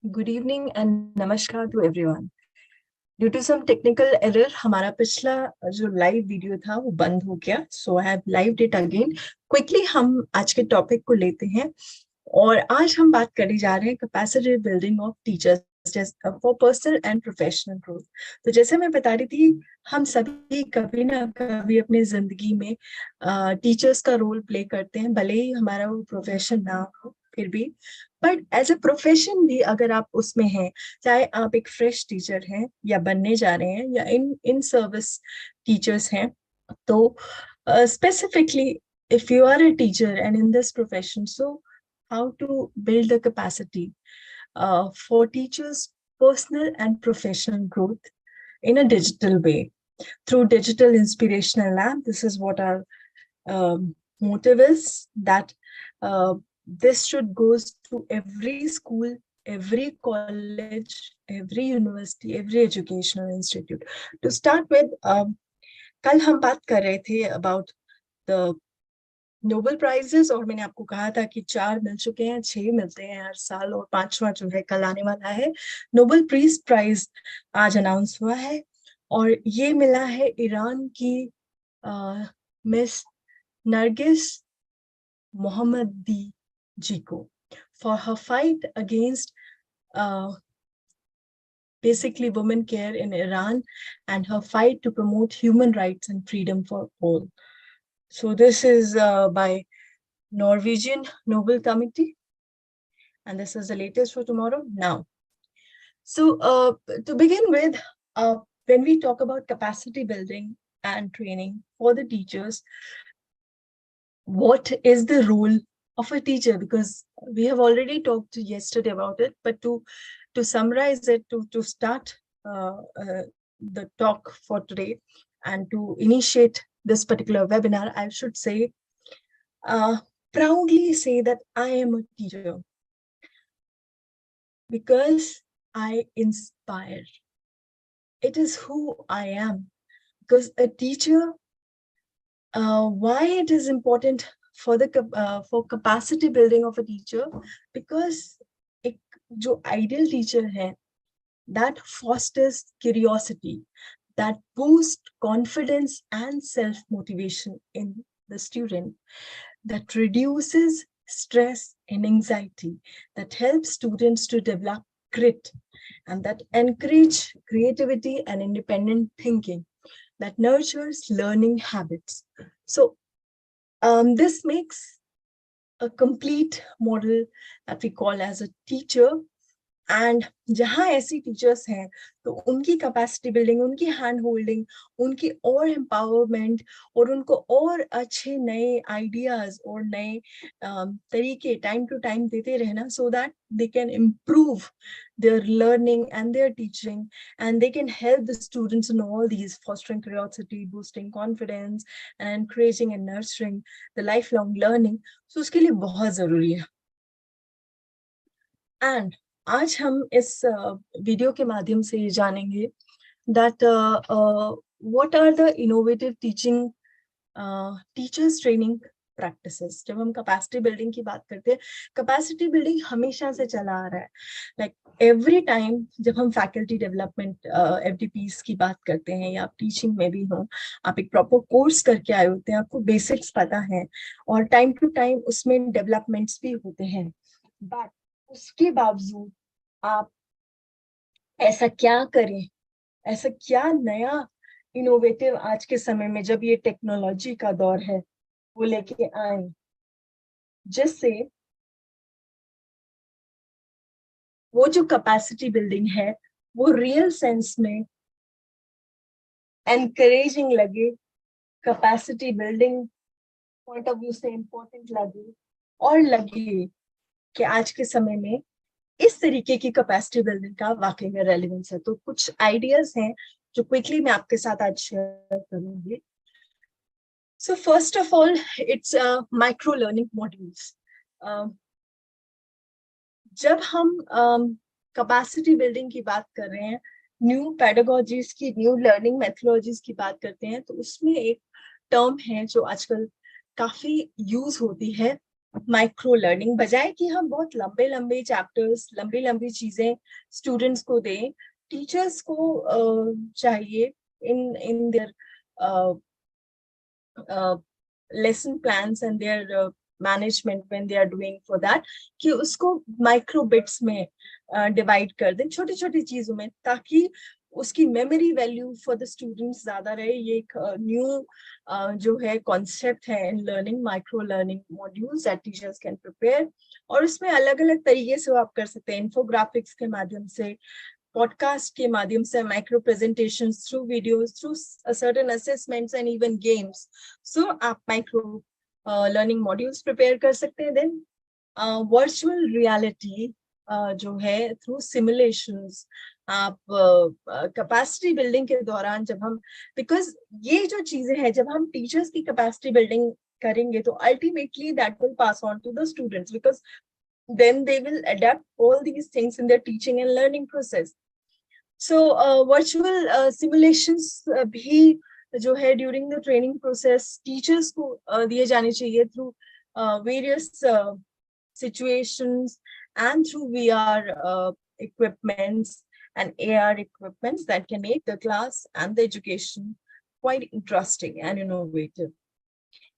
Good evening and namaskar to everyone. Due to some technical error, हमारा पिछला जो live video था वो बंद हो गया. So I have lived it again. Quickly हम आज के टॉपिक को लेते हैं और आज हम बात करने जा रहे हैं capacity building of teachers for personal and professional growth. तो जैसे मैं बता रही थी, हम सभी कभी ना कभी अपनी जिंदगी में टीचर्स का रोल प्ले करते हैं, भले ही हमारा वो प्रोफेशन ना हो फिर भी. बट एज ए प्रोफेशन भी अगर आप उसमें हैं, चाहे आप एक फ्रेश टीचर हैं या बनने जा रहे हैं या इन इन सर्विस टीचर्स हैं, तो specifically if you are a teacher and in this profession, so how to build the capacity for teachers' personal and professional growth in a digital way through digital inspirational lab. This is what our motive is, that this should goes to every school, every college, every university, every educational institute. To start with, कल हम बात कर रहे थे about the Nobel prizes, और मैंने आपको कहा था कि 4 मिल चुके हैं, 6 मिलते हैं हर साल और 5वां जो है कल आने वाला है. नोबेल पीस प्राइज आज अनाउंस हुआ है और ये मिला है ईरान की मिस नरगिस मोहम्मदी जी को for her fight against basically women care in Iran and her fight to promote human rights and freedom for all. So this is by Norwegian Nobel Committee, and this is the latest for tomorrow. Now, so to begin with, when we talk about capacity building and training for the teachers, what is the role of a teacher? Because we have already talked yesterday about it, but to summarize it, to start the talk for today and to initiate this particular webinar, I should say, proudly say that I am a teacher because I inspire. It is who I am. Because a teacher, why it is important for the for capacity building of a teacher? Because एक जो ideal teacher है, that fosters curiosity, that boosts confidence and self-motivation in the student, that reduces stress and anxiety, that helps students to develop grit, and that encourage creativity and independent thinking, that nurtures learning habits. So this makes a complete model that we call as a teacher. And जहाँ ऐसी teachers हैं तो उनकी capacity building, उनकी hand holding, उनकी और empowerment और उनको और अच्छे नए आइडियाज और नए तरीके टाइम टू टाइम देते रहना, सो that they can improve their learning and their teaching, and they can help the students in all these, fostering curiosity, boosting confidence, and encouraging and nurturing the lifelong learning. So उसके लिए बहुत जरूरी है. And आज हम इस video के माध्यम से ये जानेंगे that what are the innovative teaching teachers training practices. जब हम कैपेसिटी बिल्डिंग की बात करते हैं, कैपेसिटी बिल्डिंग हमेशा से चला आ रहा है. लाइक एवरी टाइम जब हम फैकल्टी डेवलपमेंट एफडीपीज की बात करते हैं या आप टीचिंग में भी हो, आप एक प्रॉपर कोर्स करके आए होते हैं, आपको बेसिक्स पता है और टाइम टू टाइम उसमें डेवलपमेंट्स भी होते हैं. बट उसके बावजूद आप ऐसा क्या करें, ऐसा क्या नया इनोवेटिव आज के समय में जब ये टेक्नोलॉजी का दौर है वो लेके आए, जिससे वो जो कैपेसिटी बिल्डिंग है वो रियल सेंस में एनकरेजिंग लगे, capacity building point of view से इंपॉर्टेंट लगे, और लगे कि आज के समय में इस तरीके की कैपेसिटी बिल्डिंग का वाकई में रेलेवेंस है. तो कुछ आइडियाज हैं जो क्विकली मैं आपके साथ आज शेयर करूंगी. So first of all, it's micro learning modules. जब हम कैपेसिटी बिल्डिंग की बात कर रहे हैं, न्यू पेडागोजीज की, न्यू लर्निंग मेथोडोलॉजीज की बात करते हैं, तो उसमें एक टर्म है जो आजकल काफी यूज होती है, माइक्रो लर्निंग, बजाय कि हम बहुत लंबे लंबे चैप्टर्स, लंबी लंबी चीजें स्टूडेंट्स को दें, टीचर्स को चाहिए in in their lesson plans and their management when they are doing for that, कि उसको माइक्रो बिट्स में डिवाइड कर दें, छोटी छोटी चीजों में, ताकि उसकी memory value for the students ज्यादा रहे। ये एक न्यू जो है कॉन्सेप्ट है in learning, micro learning modules that teachers can prepare. और उसमें अलग अलग तरीके से वो आप कर सकते हैं, इन्फोग्राफिक्स के माध्यम से, पॉडकास्ट के माध्यम से, micro presentations, through videos, through certain assessments and even games. So आप माइक्रो लर्निंग मॉड्यूल्स प्रिपेयर कर सकते हैं। देन वर्चुअल रियलिटी जो है, थ्रू सिमुलेशंस, आप कैपेसिटी बिल्डिंग के दौरान जब हम, बिकॉज ये जो चीजें हैं, जब हम टीचर्स की कैपेसिटी बिल्डिंग करेंगे तो ultimately that will pass on to the students, because then they will adapt all these things in their teaching and learning process. So virtual simulations भी जो है during the training process teachers को दिए जाने चाहिए through various situations and through VR equipments and AR equipments that can make the class and the education quite interesting and innovative.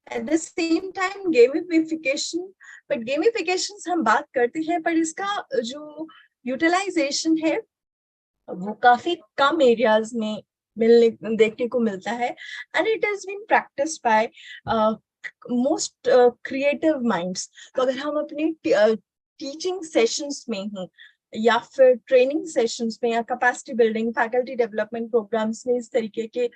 At the same time gamification, but gamifications हम बात करते हैं, पर इसका जो यूटिलाइजेशन है वो काफी कम एरियाज में मिलने देखने को मिलता है, and it has been practised by most creative minds. तो अगर हम अपने टीचिंग सेशंस में ही या फिर ट्रेनिंग सेशंस में या capacity building, faculty development programmes में इस तरीके के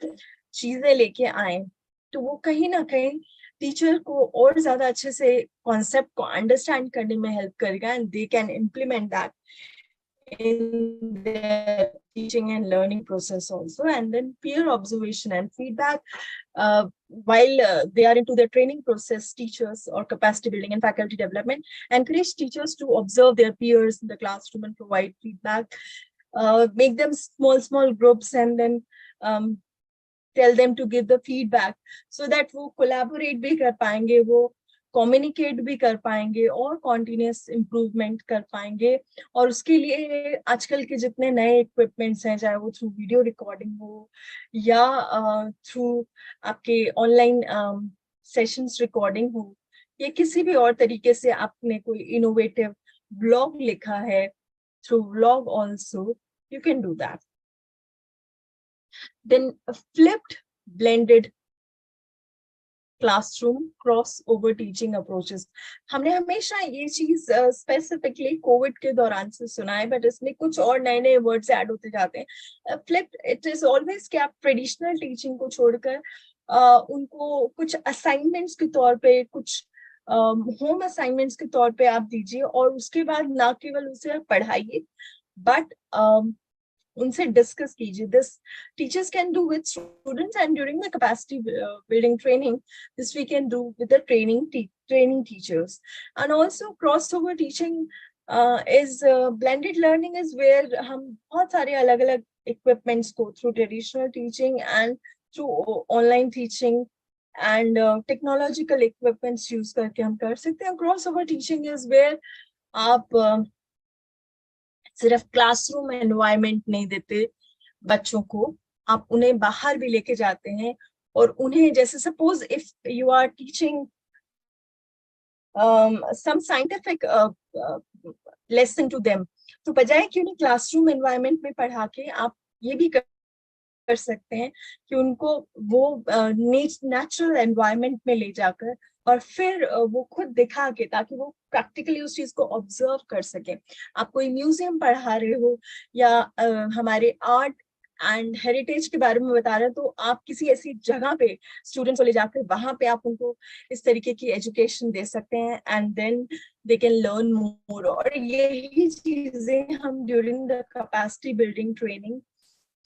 चीजें लेके आए, तो वो कहीं ना कहीं टीचर को और ज्यादा अच्छे से कॉन्सेप्ट को अंडरस्टैंड करने में हेल्प करेगा, and they can implement that in their teaching and learning process also. And then peer observation and feedback, while they are into their training process, teachers or capacity building and faculty development encourage teachers to observe their peers in the classroom and provide feedback, make them small groups, and then tell them to give the feedback so that वो collaborate भी कर पाएंगे, वो communicate भी कर पाएंगे और continuous improvement कर पाएंगे। और उसके लिए आजकल के जितने नए इक्विपमेंट्स हैं, चाहे वो थ्रू वीडियो रिकॉर्डिंग हो या थ्रू आपके ऑनलाइन सेशंस रिकॉर्डिंग हो, या किसी भी और तरीके से आपने कोई इनोवेटिव ब्लॉग लिखा है, through vlog also you can do that. Then flipped blended classroom cross over teaching approaches, हमने हमेशा ये चीज स्पेसिफिकली कोविड के दौरान से सुना है, बट इसमें कुछ और नए नए वर्ड्स ऐड होते जाते हैं। फ्लिप्ड, इट इज ऑलवेज कि आप ट्रेडिशनल टीचिंग को छोड़कर उनको कुछ असाइनमेंट्स के तौर पे, कुछ होम असाइनमेंट्स के तौर पे आप दीजिए, और उसके बाद ना केवल उसे पढ़ाइए बट उनसे डिस्कस कीजिए। This teachers can do with students, and during the capacity building training this we can do with the training teachers. And also cross over teaching is blended learning, is where हम बहुत सारे अलग अलग equipments को through traditional teaching and through online teaching and technological equipments use करके हम कर सकते हैं। Cross over teaching is where आप सिर्फ क्लासरूम एनवायरनमेंट नहीं देते बच्चों को, आप उन्हें बाहर भी लेके जाते हैं, और उन्हें, जैसे suppose if you are teaching some scientific lesson to them, तो बजाय कि उन्हें क्लासरूम एनवायरनमेंट में पढ़ा के, आप ये भी कर सकते हैं कि उनको वो नेचुरल एनवायरनमेंट में ले जाकर और फिर वो खुद दिखा के, ताकि वो प्रैक्टिकली उस चीज को ऑब्जर्व कर सके। आप कोई म्यूजियम पढ़ा रहे हो या हमारे आर्ट एंड हेरिटेज के बारे में बता रहे हैं, तो आप किसी ऐसी जगह पे स्टूडेंट्स को ले जाकर वहां पे आप उनको इस तरीके की एजुकेशन दे सकते हैं, and then they can learn more. और यही चीजें हम during the capacity building training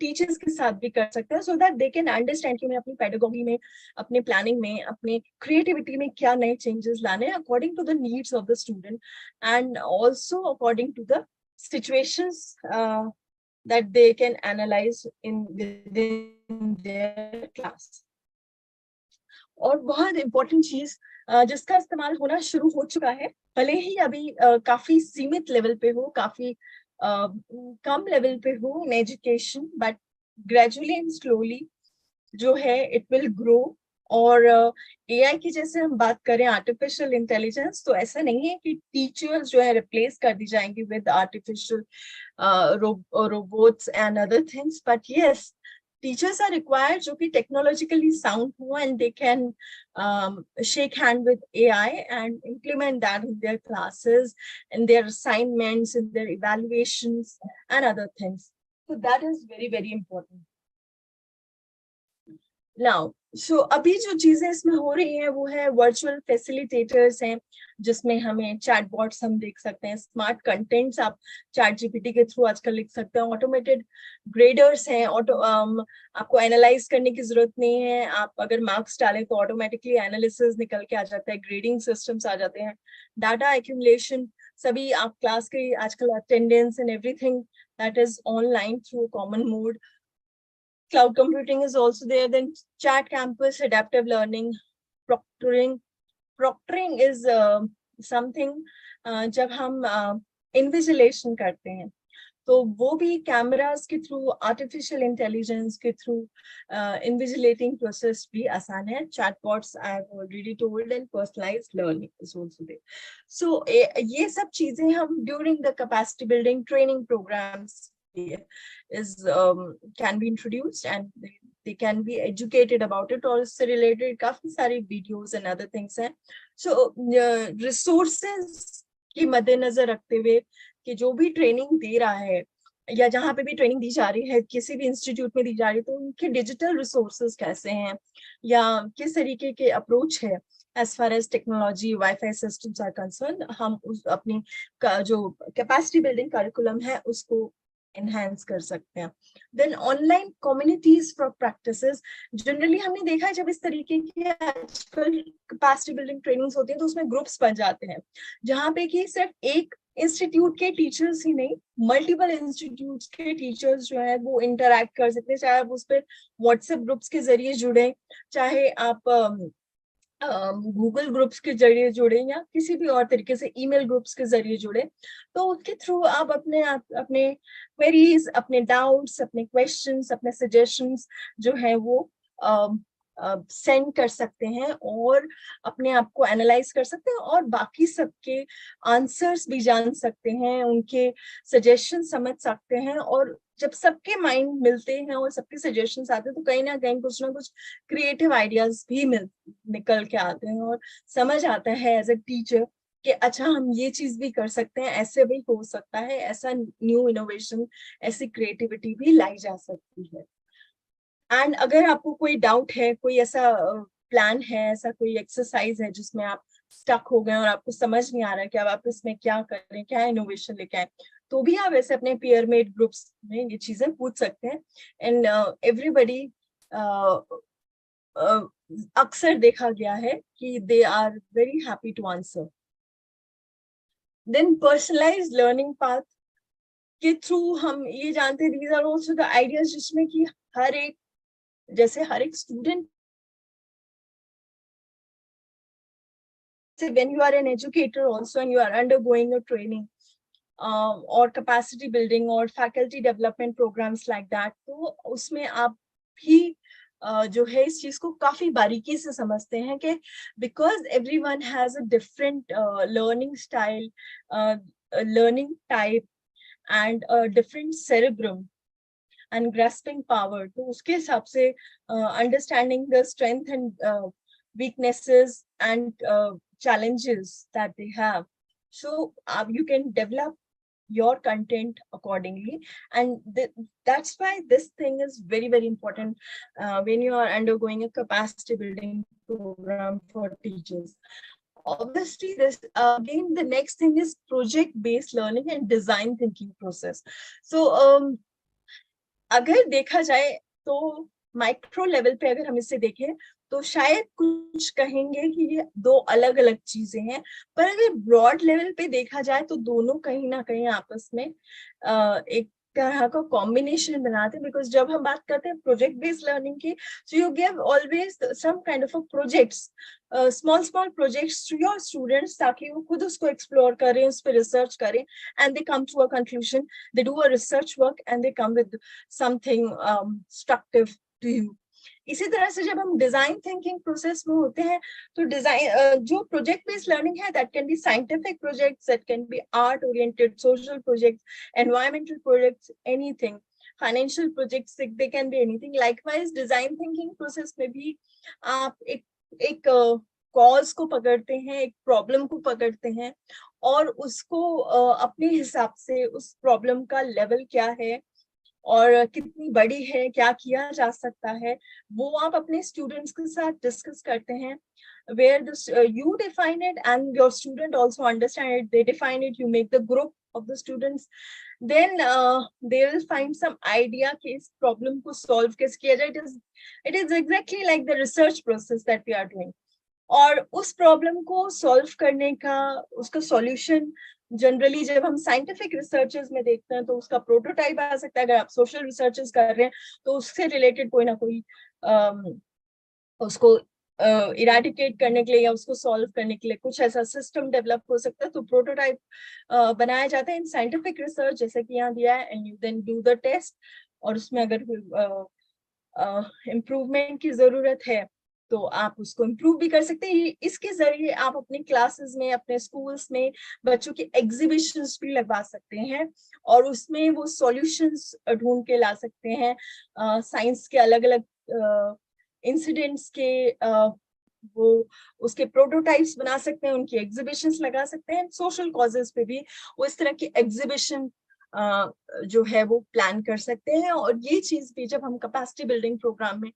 teachers के साथ भी कर सकते हैं, so that they can understand कि मैं अपनी पेडागोगी में, अपने प्लानिंग में, अपने क्रिएटिविटी में क्या नए चेंजेस लाने हैं according to the needs of the student, and also according to the situations that they can analyze in within their class. और बहुत इम्पोर्टेंट चीज जिसका इस्तेमाल होना शुरू हो चुका है, भले ही अभी काफी सीमित लेवल पे हो, काफी कम लेवल पे हो in education, but gradually and slowly जो है इट विल ग्रो। और एआई की जैसे हम बात करें, आर्टिफिशियल इंटेलिजेंस, तो ऐसा नहीं है कि टीचर्स जो है रिप्लेस कर दी जाएंगी with artificial robots and other things, but yes, teachers are required जो कि technologically sound हो, and they can shake hand with AI and implement that in their classes, in their assignments, in their evaluations and other things. So that is very, very important. Now, so अभी जो चीजें इसमें हो रही हैं वो है वर्चुअल फैसिलिटेटर्स हैं, जिसमें हमें चैटबॉट्स हम देख सकते हैं, स्मार्ट कंटेंट्स आप चैट जीपीटी के थ्रू आजकल लिख सकते हैं, ऑटोमेटेड ग्रेडर्स हैं, आपको एनालाइज करने की जरूरत नहीं है, आप अगर मार्क्स डालें तो ऑटोमेटिकली एनालिसिस निकल के आ जाता है, ग्रेडिंग सिस्टम्स आ जाते हैं, डाटा एक्यूमुलेशन, सभी आप क्लास के आजकल attendance and everything that is online through common mode. Cloud computing is also there. Then chat campus, adaptive learning, proctoring. Proctoring is something जब हम इन्विजिलेशन करते हैं तो वो भी कैमरास के थ्रू, आर्टिफिशियल इंटेलिजेंस के थ्रू इन्विजिलेटिंग प्रोसेस भी आसान है. Chatbots I have already told, and personalised learning is also there. So ये सब चीजें हम during the capacity building training programmes is can be introduced, and they can be educated about it. और इससे related काफी सारी videos and other things हैं. So resources की मद्देनजर रखते हुए कि जो भी ट्रेनिंग दे रहा है या जहाँ पे भी ट्रेनिंग दी जा रही है, किसी भी इंस्टीट्यूट में दी जा रही है, तो उनके डिजिटल रिसोर्सेज कैसे हैं या किस तरीके के अप्रोच है as far as technology, Wi-Fi systems are concerned, हम उस अपनी जो कैपेसिटी बिल्डिंग करिकुलम है उसको एनहांस कर सकते हैं. Then online communities for practices, generally हमने देखा है जब इस तरीके की आजकल कैपेसिटी बिल्डिंग ट्रेनिंग्स होती हैं तो उसमें ग्रुप्स बन जाते हैं, जहाँ पे कि सिर्फ एक इंस्टीट्यूट के टीचर्स ही नहीं, मल्टीपल इंस्टीट्यूट के टीचर्स जो है वो इंटरैक्ट कर सकते हैं, चाहे आप उस पर व्हाट्सएप ग्रुप्स के जरिए जुड़े, चाहे आप गूगल ग्रुप्स के जरिए जुड़े या किसी भी और तरीके से ईमेल ग्रुप्स के जरिए जुड़े, तो उसके थ्रू आप अपने क्वेरीज, अपने डाउट्स, अपने क्वेश्चंस, अपने सजेशंस जो है वो सेंड कर सकते हैं और अपने आप को एनालाइज कर सकते हैं और बाकी सबके आंसर्स भी जान सकते हैं, उनके सजेशन समझ सकते हैं. और जब सबके माइंड मिलते हैं और सबके सजेशंस आते हैं तो कहीं ना कुछ क्रिएटिव आइडियाज भी निकल के आते हैं और समझ आता है एज अ टीचर कि अच्छा हम ये चीज भी कर सकते हैं, ऐसे भी हो सकता है, ऐसा न्यू इनोवेशन, ऐसी क्रिएटिविटी भी लाई जा सकती है. एंड अगर आपको कोई डाउट है, कोई ऐसा प्लान है, ऐसा कोई एक्सरसाइज है जिसमें आप स्टक हो गए और आपको समझ नहीं आ रहा है कि अब आप इसमें क्या करें, क्या इनोवेशन लेके आए, तो भी आप ऐसे अपने पीयर मेड ग्रुप्स में ये चीजें पूछ सकते हैं. एंड एवरीबडी अक्सर देखा गया है कि they are very happy to answer. Then personalised learning path के थ्रू हम ये जानते हैं, these are also the ideas जिसमें कि हर एक student, when you are an educator also and you are undergoing a training or capacity building or faculty development programs like that, तो उसमें आप भी जो है इस चीज को काफी बारीकी से समझते हैं कि because everyone has a different learning style, learning type and a different cerebrum and grasping power, तो उसके हिसाब से understanding the strength and weaknesses and challenges that they have, so you can develop your content accordingly. And that's why this thing is very, very important when you are undergoing a capacity building program for teachers. Obviously, this again the next thing is project based learning and design thinking process. So अगर देखा जाए तो micro level पे अगर हम इसे देखें तो शायद कुछ कहेंगे कि ये दो अलग अलग चीजें हैं, पर अगर ब्रॉड लेवल पे देखा जाए तो दोनों कहीं ना कहीं आपस में एक तरह का कॉम्बिनेशन बनाते हैं, बिकॉज जब हम बात करते हैं प्रोजेक्ट बेस्ड लर्निंग की, so you give always some kind of a projects, small small projects to your students, ताकि वो खुद उसको एक्सप्लोर करें, उस पर रिसर्च करें, and they come to a conclusion, they do a research work and they come with something constructive to you. इसी तरह से जब हम डिजाइन थिंकिंग प्रोसेस में होते हैं, तो डिजाइन जो प्रोजेक्ट बेस्ड लर्निंग है, that can be scientific projects, that can be art oriented, social projects, environmental projects, anything, financial projects, they can be anything. Likewise, design thinking process में भी आप एक कॉज को पकड़ते हैं, एक प्रॉब्लम को पकड़ते हैं, और उसको अपने हिसाब से उस प्रॉब्लम का लेवल क्या है और कितनी बड़ी है, क्या किया जा सकता है, वो आप अपने स्टूडेंट्स के साथ डिस्कस करते हैं, where this you define it and your student also understand it, they define it, you make the group of the students, then they will find some idea कि इस problem को solve कैसे किया जाए. It is exactly like the research process that we are doing. और उस problem को solve करने का, उसका सॉल्यूशन जनरली जब हम साइंटिफिक रिसर्चेस में देखते हैं तो उसका प्रोटोटाइप आ सकता है. अगर आप सोशल रिसर्चेस कर रहे हैं तो उससे रिलेटेड कोई ना कोई उसको इराडिकेट करने के लिए या उसको सॉल्व करने के लिए कुछ ऐसा सिस्टम डेवलप हो सकता है. तो प्रोटोटाइप बनाया जाता है इन साइंटिफिक रिसर्च, जैसे कि यहाँ दिया है, and you then do the test. और उसमें अगर इम्प्रूवमेंट की जरूरत है तो आप उसको इम्प्रूव भी कर सकते हैं. इसके जरिए आप अपने क्लासेस में, अपने स्कूल्स में बच्चों के एग्जीबिशंस भी लगवा सकते हैं और उसमें वो सॉल्यूशंस ढूंढ के ला सकते हैं. साइंस के अलग अलग इंसिडेंट्स के वो उसके प्रोटोटाइप्स बना सकते हैं, उनकी एग्जीबिशंस लगा सकते हैं. सोशल कॉजेस पे भी वो इस तरह की एग्जीबिशन जो है वो प्लान कर सकते हैं. और ये चीज भी जब हम कैपेसिटी बिल्डिंग प्रोग्राम में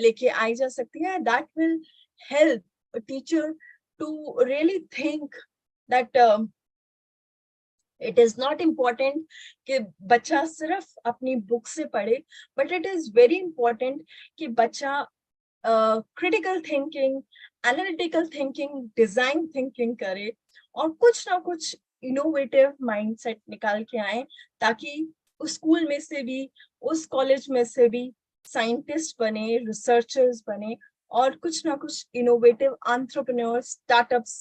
लेके आई जा सकती है, that will help a teacher to really think that it is not important कि बच्चा सिर्फ अपनी बुक से पढ़े, but it is very important कि बच्चा critical thinking, analytical thinking, design thinking करे और कुछ ना कुछ इनोवेटिव माइंडसेट निकाल के आए, ताकि उस स्कूल में से भी, उस कॉलेज में से भी साइंटिस्ट बने, रिसर्चर्स बने और कुछ ना कुछ इनोवेटिव एंटरप्रेन्योर स्टार्टअप्स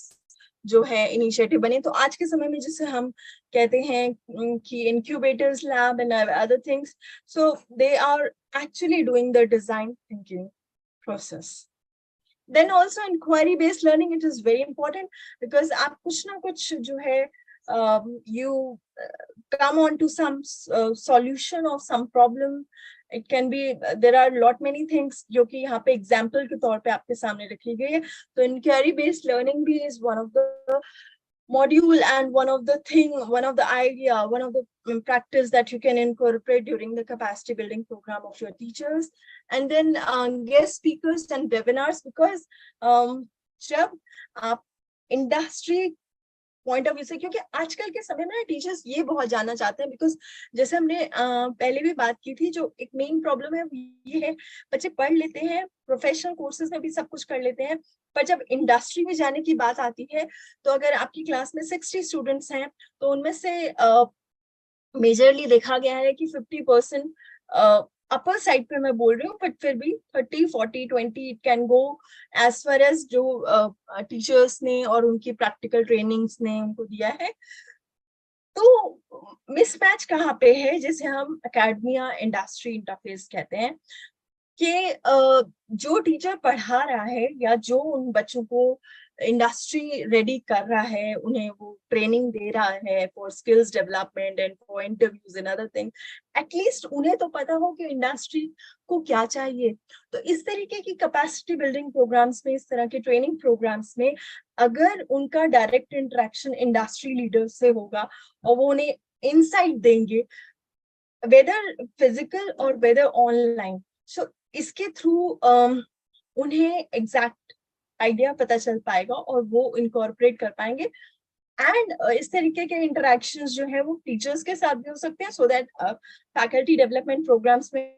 जो है इनिशिएटिव बने. तो आज के समय में जिसे हम कहते हैं कि incubators lab and other things, so they are actually doing the design thinking process. Then also inquiry based learning, it is very important because आप कुछ ना कुछ जो है you come on to some solution of some problem. It can be there are lot many things जो कि यहाँ पे example के तौर पे आपके सामने रखी गई है. तो inquiry based learning भी is one of the module and one of the idea, one of the practice that you can incorporate during the capacity building program of your teachers. And then guest speakers and webinars, because जब आप industry point of view से, क्योंकि आजकल के समय में teachers ये बहुत जानना चाहते हैं, बिकॉज जैसे हमने पहले भी बात की थी, जो एक मेन प्रॉब्लम है ये है, बच्चे पढ़ लेते हैं, प्रोफेशनल कोर्सेज में भी सब कुछ कर लेते हैं, पर जब इंडस्ट्री में जाने की बात आती है तो अगर आपकी क्लास में 60 स्टूडेंट्स हैं तो उनमें से मेजरली देखा गया है कि 50% अपर साइड पे मैं बोल रही हूँ, बट फिर भी 30, 40, 20 it can go as far as जो टीचर्स ने और उनकी प्रैक्टिकल ट्रेनिंग्स ने उनको दिया है. तो मिसमैच कहाँ पे है, जिसे हम एकेडमिया इंडस्ट्री इंटरफेस कहते हैं, कि जो टीचर पढ़ा रहा है या जो उन बच्चों को इंडस्ट्री रेडी कर रहा है, उन्हें वो ट्रेनिंग दे रहा है for skills development and for interviews and other thing, at least उन्हें तो पता हो कि इंडस्ट्री को क्या चाहिए. तो इस तरीके की कैपेसिटी बिल्डिंग प्रोग्राम्स में, इस तरह के ट्रेनिंग प्रोग्राम्स में अगर उनका डायरेक्ट इंटरेक्शन इंडस्ट्री लीडर से होगा और वो उन्हें इंसाइट देंगे, वेदर फिजिकल और वेदर ऑनलाइन, सो इसके थ्रू उन्हें एग्जैक्ट आइडिया पता चल पाएगा और वो इनकॉर्पोरेट कर पाएंगे. एंड इस तरीके के इंटरेक्शंस जो है वो टीचर्स के साथ भी हो सकते हैं, so that faculty development programmes में,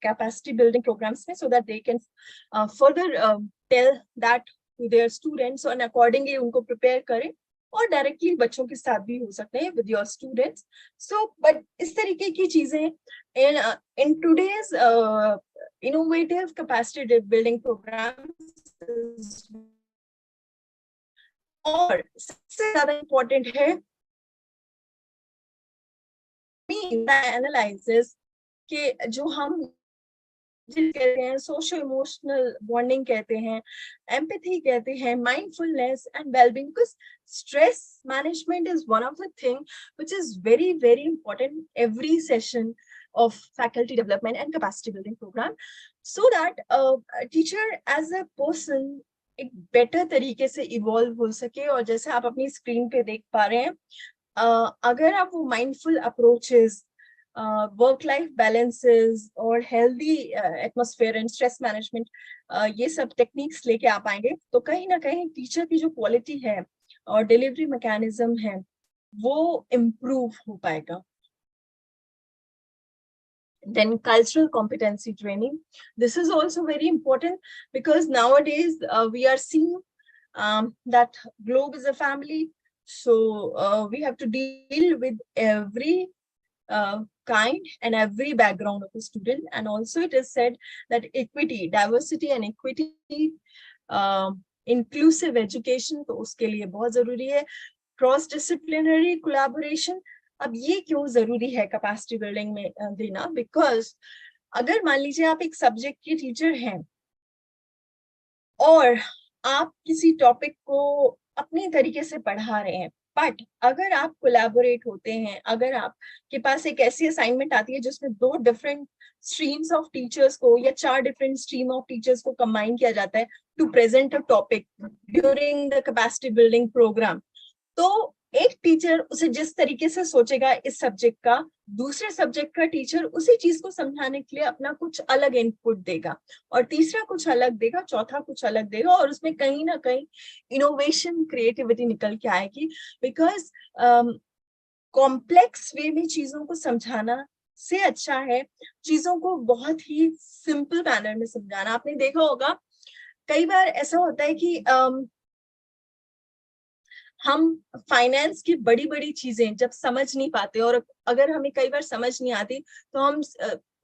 कैपेसिटी बिल्डिंग प्रोग्राम्स में, so that they can further tell that to their students and accordingly उनको प्रिपेयर करें और डायरेक्टली बच्चों के साथ भी हो सकते हैं with your students. So but इस तरीके की चीजें in today's innovative capacity building programmes. और सबसे ज्यादा इम्पोर्टेंट है एनालिसिस कि जो हम कहते हैं सोशो इमोशनल बॉन्डिंग कहते हैं, एम्पैथी कहते हैं, mindfulness and wellbeing. Because stress management is one of the thing which is very very important every session of faculty development and capacity building program, so that a teacher as a person एक better तरीके से evolve हो सके. और जैसे आप अपनी screen पे देख पा रहे हैं, अगर आप वो mindful approaches, work life balances और healthy atmosphere and stress management, ये सब टेक्निक्स लेके आ पाएंगे, तो कहीं ना कहीं टीचर की जो क्वालिटी है और डिलीवरी मैकेनिज्म है वो इम्प्रूव हो पाएगा. Then cultural competency training. This is also very important because nowadays we are seeing that globe is a family. So we have to deal with every kind and every background of a student. And also it is said that equity, diversity and equity, inclusive education, तो उसके लिए बहुत जरूरी है. Cross disciplinary collaboration. अब ये क्यों जरूरी है कैपेसिटी बिल्डिंग में देना? बिकॉज अगर मान लीजिए आप एक सब्जेक्ट के टीचर हैं और आप किसी टॉपिक को अपने तरीके से पढ़ा रहे हैं, बट अगर आप कोलैबोरेट होते हैं, अगर आपके पास एक ऐसी असाइनमेंट आती है जिसमें 2 डिफरेंट स्ट्रीम्स ऑफ टीचर्स को या 4 डिफरेंट स्ट्रीम ऑफ टीचर्स को कंबाइन किया जाता है to present a topic during the capacity building programme, तो एक टीचर उसे जिस तरीके से सोचेगा इस सब्जेक्ट का, दूसरे सब्जेक्ट का टीचर उसी चीज को समझाने के लिए अपना कुछ अलग इनपुट देगा, और तीसरा कुछ अलग देगा, चौथा कुछ अलग देगा, और उसमें कहीं ना कहीं इनोवेशन, क्रिएटिविटी निकल के आएगी. बिकॉज कॉम्प्लेक्स वे में चीजों को समझाना से अच्छा है चीजों को बहुत ही सिंपल मैनर में समझाना. आपने देखा होगा कई बार ऐसा होता है कि हम फाइनेंस की बड़ी बड़ी चीजें जब समझ नहीं पाते, और अगर हमें कई बार समझ नहीं आती तो हम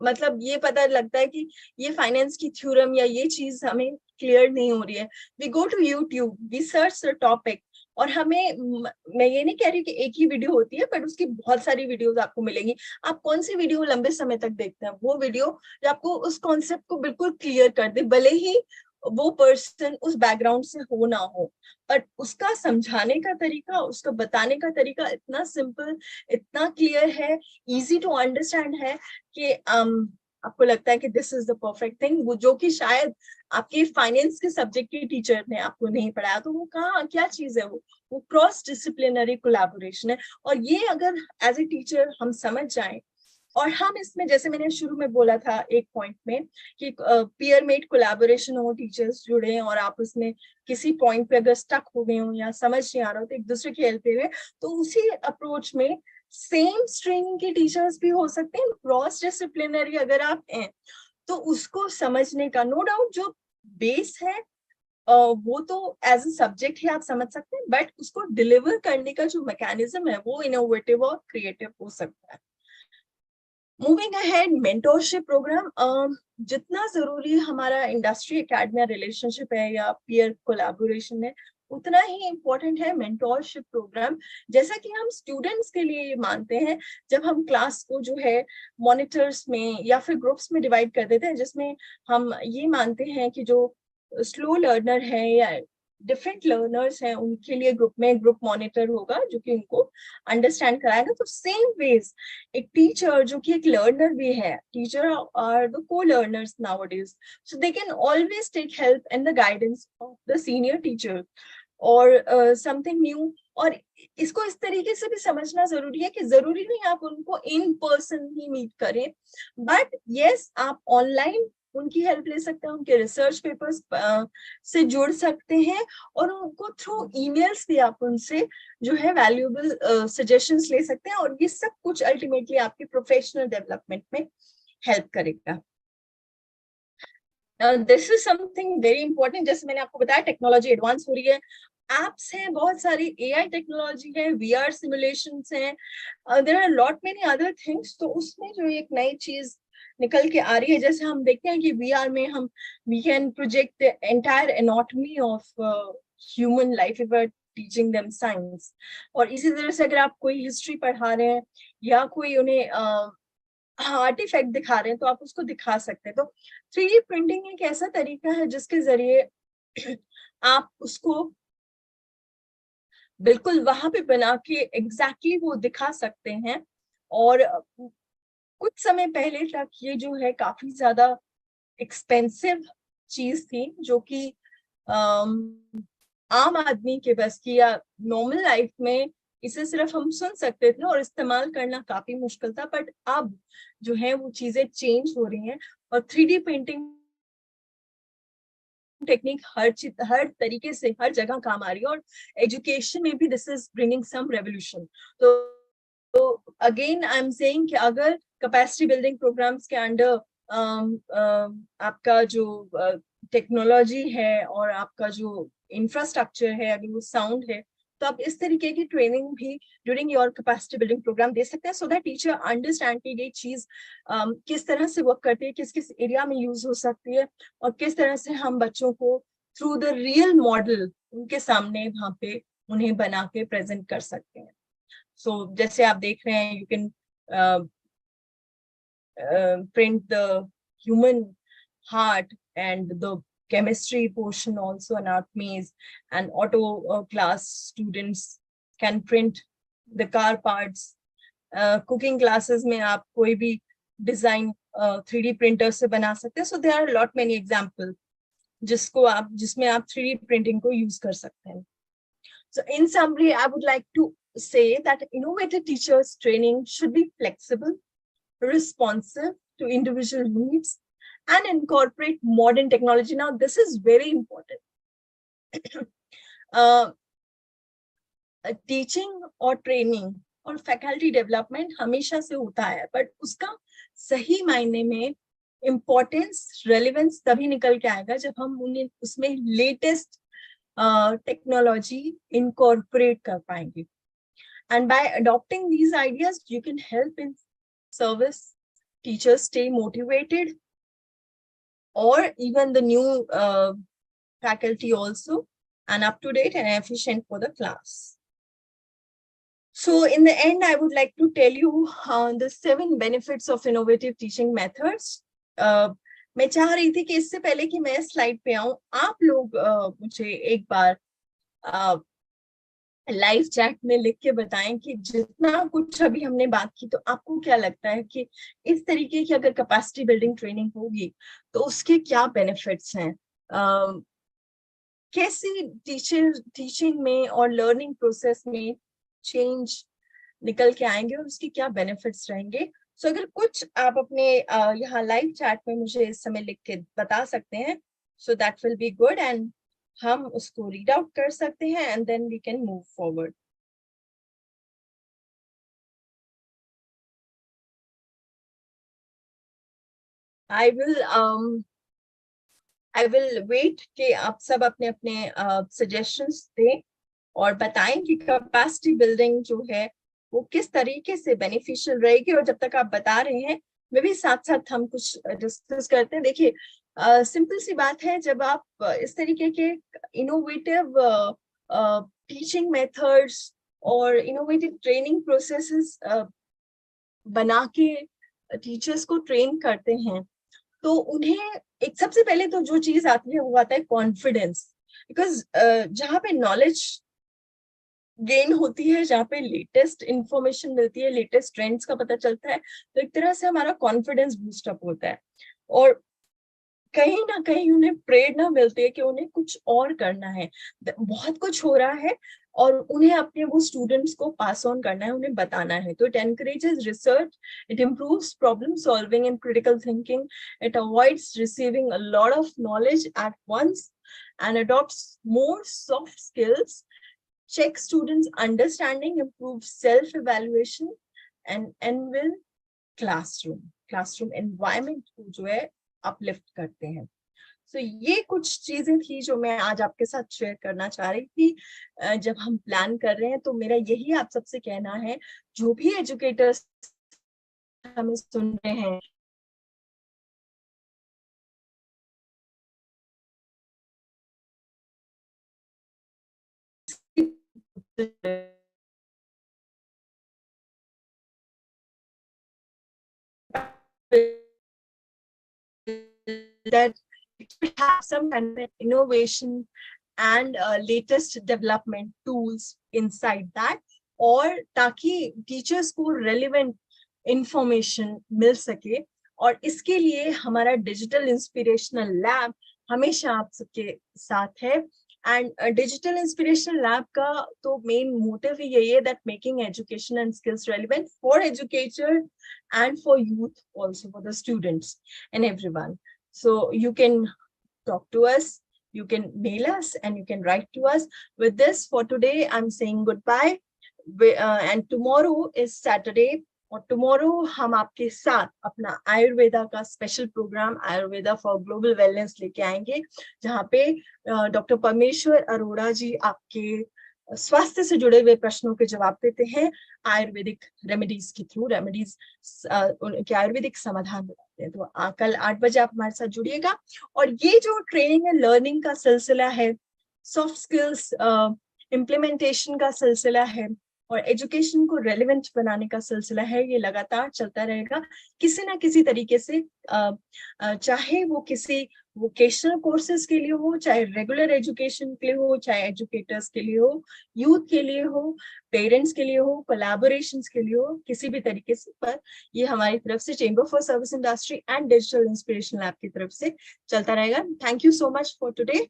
मतलब ये पता लगता है कि ये फाइनेंस की थ्योरम या ये चीज हमें क्लियर नहीं हो रही है. We go to YouTube, we search the topic, और हमें, मैं ये नहीं कह रही कि एक ही वीडियो होती है, बट उसकी बहुत सारी वीडियोस आपको मिलेंगी. आप कौन सी वीडियो लंबे समय तक देखते हैं? वो वीडियो जो आपको उस कॉन्सेप्ट को बिल्कुल क्लियर कर दे, भले ही वो पर्सन उस बैकग्राउंड से हो ना हो, बट उसका समझाने का तरीका, उसका बताने का तरीका इतना सिंपल, इतना क्लियर है, इजी टू अंडरस्टैंड है कि आपको लगता है कि this is the perfect thing, वो जो कि शायद आपके फाइनेंस के सब्जेक्ट के टीचर ने आपको नहीं पढ़ाया. तो वो कहाँ, क्या चीज है वो क्रॉस डिसिप्लिनरी कोलैबोरेशन है. और ये अगर एज ए टीचर हम समझ जाएं, और हम इसमें, जैसे मैंने शुरू में बोला था एक पॉइंट में कि पीयर मेड कोलैबोरेशन हो, टीचर्स जुड़े हैं और आप उसमें किसी पॉइंट पे अगर स्टक हो गए हो या समझ नहीं आ रहा हो तो एक दूसरे की हेल्प ले, तो उसी अप्रोच में सेम स्ट्रीम के टीचर्स भी हो सकते हैं. क्रॉस डिसिप्लिनरी अगर आप हैं तो उसको समझने का नो डाउट जो बेस है वो तो एज ए सब्जेक्ट ही आप समझ सकते हैं, बट उसको डिलीवर करने का जो मैकेनिज्म है वो इनोवेटिव और क्रिएटिव हो सकता है. Moving ahead, mentorship programme. जितना जरूरी हमारा इंडस्ट्री एकेडमिया रिलेशनशिप है या पीयर कोलैबोरेशन है, उतना ही इम्पोर्टेंट है मेंटोरशिप प्रोग्राम. जैसा कि हम स्टूडेंट्स के लिए ये मानते हैं, जब हम क्लास को जो है मॉनिटर्स में या फिर ग्रुप्स में डिवाइड कर देते हैं, जिसमें हम ये मानते हैं कि जो स्लो लर्नर है या डिफरेंट लर्नर्स हैं उनके लिए ग्रुप में ग्रुप मॉनिटर होगा जो कि उनको अंडरस्टैंड कराएगा. तो सेम वेज एक टीचर जो कि एक लर्नर भी है, teacher are the co learners nowadays, so they can always take help and the guidance of the senior teacher और समथिंग न्यू. और इसको इस तरीके से भी समझना जरूरी है कि जरूरी नहीं आप उनको इन पर्सन ही मीट करें, बट यस आप ऑनलाइन उनकी हेल्प ले सकते हैं, उनके रिसर्च पेपर्स से जुड़ सकते हैं, और उनको थ्रू ईमेल्स भी आप उनसे जो है वैल्यूएबल सजेशंस ले सकते हैं, और ये सब कुछ अल्टीमेटली आपके प्रोफेशनल डेवलपमेंट में हेल्प करेगा. This is something very important. जैसे मैंने आपको बताया टेक्नोलॉजी एडवांस हो रही है, एप्स हैं, बहुत सारी एआई टेक्नोलॉजी है, वीआर सिमुलेशंस हैं, there are lot many other things. तो उसमें जो एक नई चीज निकल के आ रही है, जैसे हम देखते हैं कि वीआर में हम we can project the entire anatomy of human life if are teaching them science. और इसी तरह से अगर आप कोई हिस्ट्री पढ़ा रहे हैं या कोई उन्हें आर्टिफैक्ट दिखा रहे हैं तो आप उसको दिखा सकते हैं। तो 3D प्रिंटिंग एक ऐसा तरीका है जिसके जरिए आप उसको बिल्कुल वहां पे बना के एग्जैक्टली वो दिखा सकते हैं। और कुछ समय पहले तक ये जो है काफी ज्यादा एक्सपेंसिव चीज थी, जो कि आम आदमी के बस की या नॉर्मल लाइफ में इसे सिर्फ हम सुन सकते थे और इस्तेमाल करना काफी मुश्किल था। बट अब जो है वो चीजें चेंज हो रही हैं और 3D प्रिंटिंग टेक्निक हर तरीके से हर जगह काम आ रही है। और एजुकेशन में भी this is bringing some revolution. तो अगेन आई एम सेइंग कि अगर कैपेसिटी बिल्डिंग प्रोग्राम्स के अंडर आपका जो टेक्नोलॉजी है और आपका जो इंफ्रास्ट्रक्चर है, अगर वो साउंड है, तो आप इस तरीके की ट्रेनिंग भी during your capacity building programme दे सकते हैं, सो दैट टीचर अंडरस्टैंड कि ये चीज किस तरह से वर्क करती है, किस किस एरिया में यूज हो सकती है, और किस तरह से हम बच्चों को थ्रू द रियल मॉडल उनके सामने वहां पे उन्हें बना के प्रेजेंट कर सकते हैं। सो जैसे आप देख रहे हैं, you can print the human heart and the chemistry portion also, anatomies, and auto class students can print the car parts. Cooking classes में आप कोई भी डिजाइन 3D प्रिंटर से बना सकते हैं। So there are lot many example जिसमें आप 3D प्रिंटिंग को यूज कर सकते हैं। So in summary, I would like to say that innovative teachers training should be flexible, responsive to individual needs, and incorporate modern technology. Now, this is very important. Teaching और training और faculty development हमेशा से होता है, but उसका सही मायने में इम्पोर्टेंस, रेलेवेंस तभी निकल के आएगा जब हम उन्हें उसमें लेटेस्ट टेक्नोलॉजी इनकॉर्पोरेट कर पाएंगे। And by adopting these ideas, you can help in service teachers stay motivated, or even the new faculty also, and up to date and efficient for the class. So in the end, I would like to tell you the 7 benefits of innovative teaching methods. मैं चाह रही थी कि इससे पहले कि मैं slide पे आऊं, आप लोग मुझे एक बार लाइव चैट में लिख के बताएं कि जितना कुछ अभी हमने बात की, तो आपको क्या लगता है कि इस तरीके की अगर कैपेसिटी बिल्डिंग ट्रेनिंग होगी तो उसके क्या बेनिफिट्स हैं, कैसी टीचिंग में और लर्निंग प्रोसेस में चेंज निकल के आएंगे और उसके क्या बेनिफिट्स रहेंगे। सो अगर कुछ आप अपने यहाँ लाइव चैट में मुझे इस समय लिख के बता सकते हैं, so that will be good, and हम उसको रीड आउट कर सकते हैं and then we can move forward. I will wait कि आप सब अपने अपने सजेशंस दें और बताएं कि कैपेसिटी बिल्डिंग जो है वो किस तरीके से बेनिफिशियल रहेगी। और जब तक आप बता रहे हैं, मैं भी साथ साथ हम कुछ डिस्कस करते हैं। देखिए, सिंपल सी बात है, जब आप इस तरीके के इनोवेटिव टीचिंग मेथड्स और इनोवेटिव ट्रेनिंग प्रोसेसेस बना के टीचर्स को ट्रेन करते हैं, तो उन्हें एक सबसे पहले तो जो चीज आती है वो आता है कॉन्फिडेंस। बिकॉज जहाँ पे नॉलेज गेन होती है, जहाँ पे लेटेस्ट इंफॉर्मेशन मिलती है, लेटेस्ट ट्रेंड्स का पता चलता है, तो एक तरह से हमारा कॉन्फिडेंस बूस्ट अप होता है और कहीं ना कहीं उन्हें प्रेरणा मिलती है कि उन्हें कुछ और करना है। बहुत कुछ हो रहा है और उन्हें अपने वो स्टूडेंट्स को पास ऑन करना है, उन्हें बताना है। तो it encourages research, it improves problem solving and critical thinking, it avoids receiving a lot of knowledge at once and adopts more soft skills, check students understanding, improve self evaluation, and will classroom environment को जो है uplift करते हैं। सो ये कुछ चीजें थी जो मैं आज आपके साथ शेयर करना चाह रही थी। जब हम प्लान कर रहे हैं तो मेरा यही आप सबसे कहना है, जो भी एजुकेटर्स हमें सुन रहे हैं, that it should have some kind of innovation and latest development tools inside that, और ताकि टीचर्स को रेलिवेंट इंफॉर्मेशन मिल सके। और इसके लिए हमारा डिजिटल इंस्पिरेशनल लैब हमेशा आप सबके साथ है। एंड डिजिटल इंस्पिरेशनल लैब का तो मेन मोटिव ही यही है, that making education and skills relevant for educator and for youth, also for the students and everyone. So you can talk to us, you can mail us, and you can write to us. With this, for today, I'm saying goodbye. And tomorrow is Saturday, और tomorrow हम आपके साथ अपना आयुर्वेदा का special programme Ayurveda for global wellness लेके आएंगे, जहाँ पे डॉक्टर परमेश्वर अरोड़ा जी आपके स्वास्थ्य से जुड़े हुए प्रश्नों के जवाब देते हैं आयुर्वेदिक रेमेडीज के थ्रू, रेमेडीज उनके आयुर्वेदिक समाधान बताते हैं। तो कल 8 बजे आप हमारे साथ जुड़िएगा। और ये जो ट्रेनिंग एंड लर्निंग का सिलसिला है, सॉफ्ट स्किल्स इम्प्लीमेंटेशन का सिलसिला है, और एजुकेशन को रेलेवेंट बनाने का सिलसिला है, ये लगातार चलता रहेगा किसी ना किसी तरीके से, चाहे वो किसी वोकेशनल कोर्सेज के लिए हो, चाहे रेगुलर एजुकेशन के लिए हो, चाहे एजुकेटर्स के लिए हो, यूथ के लिए हो, पेरेंट्स के लिए हो, कोलैबोरेशंस के लिए हो, किसी भी तरीके से। पर ये हमारी तरफ से chamber for service industry and digital inspiration lab की तरफ से चलता रहेगा। Thank you so much for today.